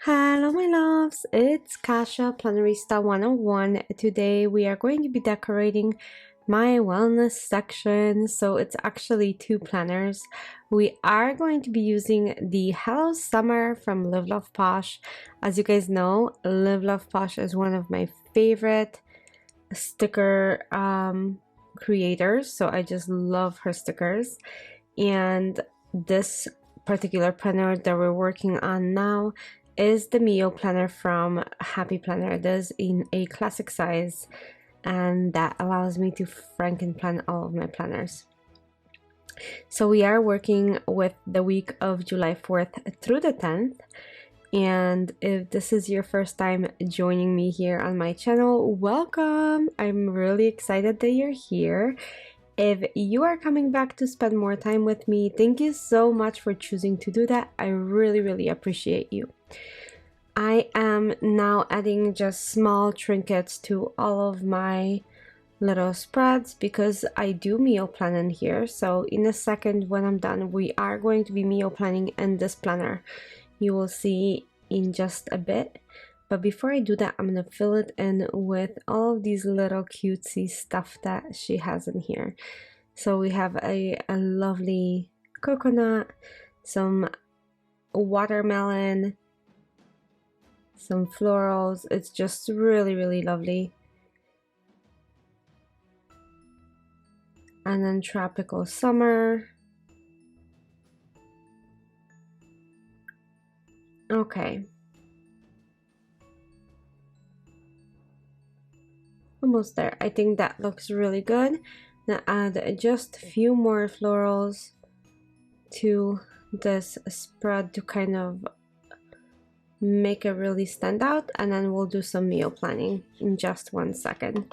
Hello my loves, it's Kasha Plannerista 101. Today we are going to be decorating my wellness section. So it's actually two planners. We are going to be using the Hello Summer from Live Love Posh. As you guys know, Live Love Posh is one of my favorite sticker creators. So I just love her stickers. And this particular planner that we're working on now is the Mio planner from Happy Planner. It is in a classic size, and that allows me to franken plan all of my planners. So we are working with the week of July 4th through the 10th. And if this is your first time joining me here on my channel, welcome! I'm really excited that you're here. If you are coming back to spend more time with me, thank you so much for choosing to do that. I really appreciate you. I am now adding just small trinkets to all of my little spreads because I do meal plan in here. So in a second when I'm done, we are going to be meal planning in this planner. You will see in just a bit. But before I do that, I'm going to fill it in with all of these little cutesy stuff that she has in here. So we have a lovely coconut, some watermelon, some florals. It's just really lovely. And then tropical summer. Okay. Almost there. I think that looks really good. Now add just a few more florals to this spread to kind of make it really stand out, and then we'll do some meal planning in just 1 second.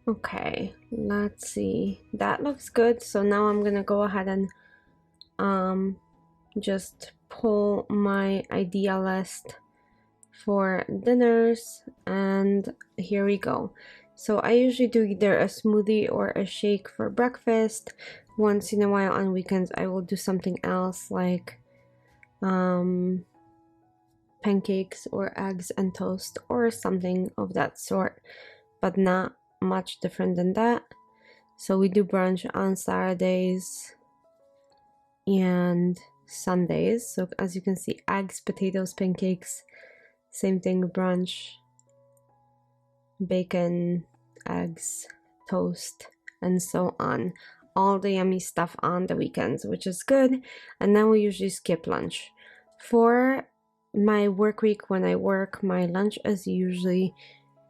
Okay, let's see. That looks good. So now I'm gonna go ahead and just pull my idea list for dinners, and here we go. So I usually do either a smoothie or a shake for breakfast. Once in a while on weekends I will do something else like pancakes or eggs and toast or something of that sort, but not much different than that. So we do brunch on Saturdays and Sundays. So as you can see, eggs, potatoes, pancakes, same thing, brunch, bacon, eggs, toast, and so on. All the yummy stuff on the weekends, which is good. And then we usually skip lunch. For my work week, when I work, my lunch is usually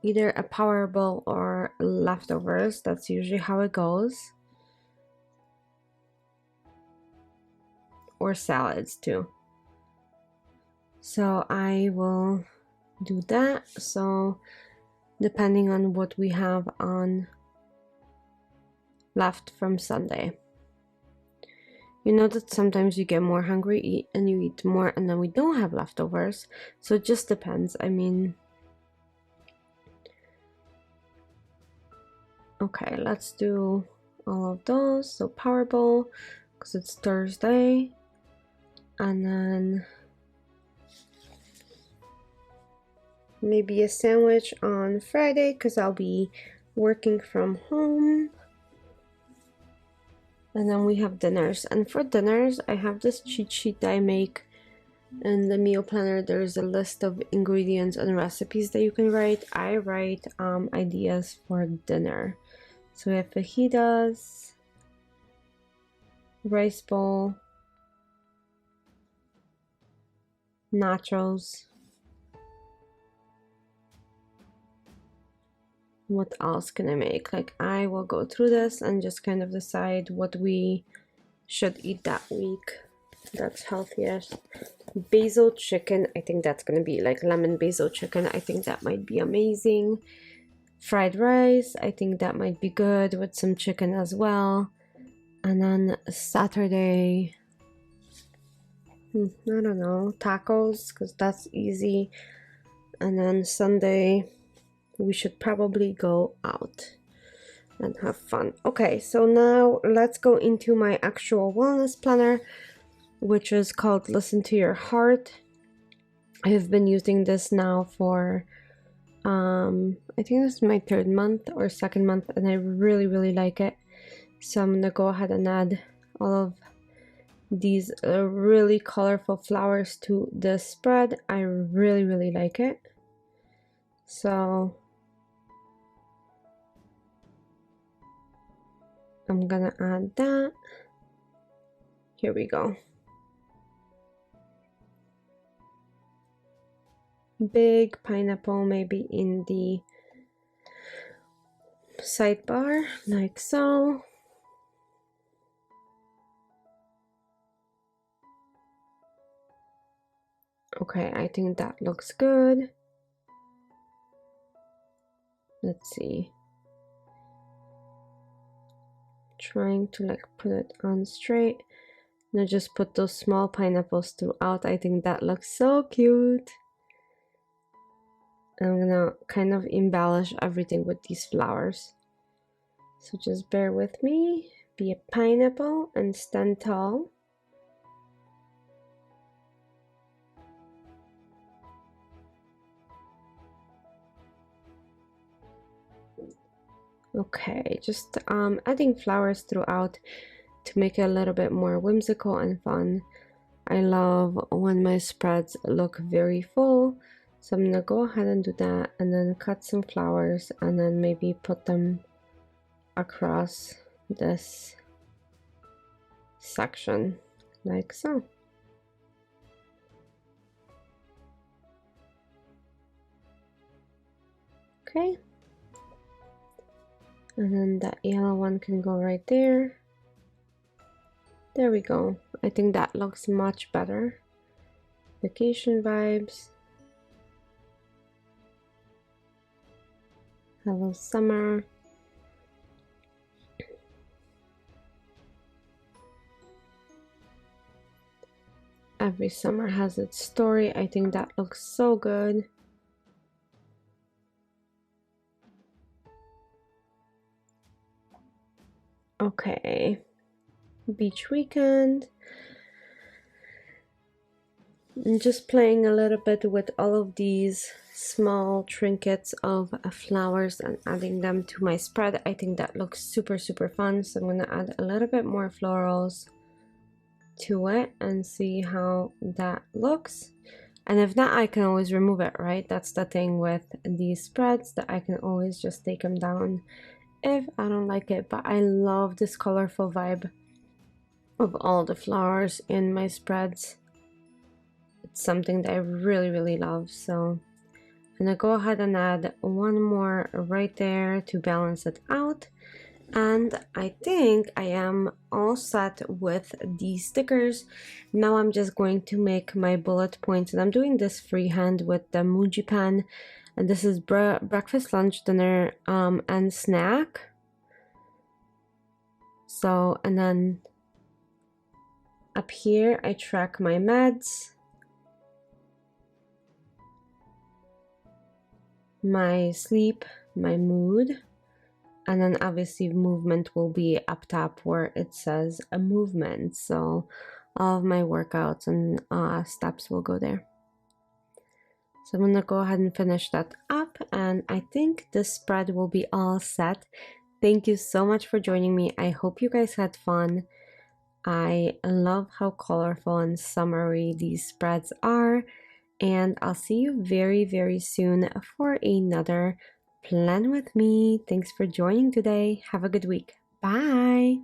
either a power bowl or leftovers. That's usually how it goes. Or salads too. So I will do that. So depending on what we have on left from Sunday. You know that sometimes you get more hungry and you eat more, and then we don't have leftovers. So it just depends. I mean, okay, let's do all of those. So power bowl because it's Thursday, and then maybe a sandwich on Friday because I'll be working from home. And then we have dinners, and for dinners I have this cheat sheet that I make in the meal planner. There's a list of ingredients and recipes that you can write. I write ideas for dinner. So we have fajitas, rice bowl, nachos. What else can I make? Like, I will go through this and just kind of decide what we should eat that week that's healthiest. Basil chicken, I think that's gonna be like lemon basil chicken. I think that might be amazing. Fried rice, I think that might be good with some chicken as well. And then Saturday, I don't know, tacos, because that's easy. And then Sunday we should probably go out. and have fun. Okay, so now let's go into my actual wellness planner, which is called Listen to Your Heart. I have been using this now for I think this is my 3rd month or 2nd month, and I really like it. So I'm gonna go ahead and add all of these really colorful flowers to the spread. I really like it. So I'm gonna add that. Here we go. Big pineapple maybe in the sidebar, like so. Okay, I think that looks good. Let's see. Trying to like put it on straight. And I just put those small pineapples throughout. I think that looks so cute. I'm gonna kind of embellish everything with these flowers. So just bear with me. Be a pineapple and stand tall. Okay, just adding flowers throughout to make it a little bit more whimsical and fun. I love when my spreads look very full, so I'm gonna go ahead and do that, and then cut some flowers and then maybe put them across this section like so. Okay, and then that yellow one can go right there. There we go. I think that looks much better. Vacation vibes. Hello summer. Every summer has its story. I think that looks so good. Okay, beach weekend. I'm just playing a little bit with all of these small trinkets of flowers and adding them to my spread. I think that looks super fun, so I'm gonna add a little bit more florals to it and see how that looks. And if not, I can always remove it, right? That's the thing with these spreads, that I can always just take them down if I don't like it. But I love this colorful vibe of all the flowers in my spreads. It's something that I really love. So I'm gonna go ahead and add one more right there to balance it out. And I think I am all set with these stickers. Now I'm just going to make my bullet points, and I'm doing this freehand with the MUJI pen. And this is breakfast, lunch, dinner, and snack. So, and then up here I track my meds, my sleep, my mood, and then obviously movement will be up top where it says a movement. So all of my workouts and steps will go there. So I'm gonna go ahead and finish that up, and I think this spread will be all set. Thank you so much for joining me. I hope you guys had fun. I love how colorful and summery these spreads are, and I'll see you very soon for another plan with me. Thanks for joining today. Have a good week. Bye.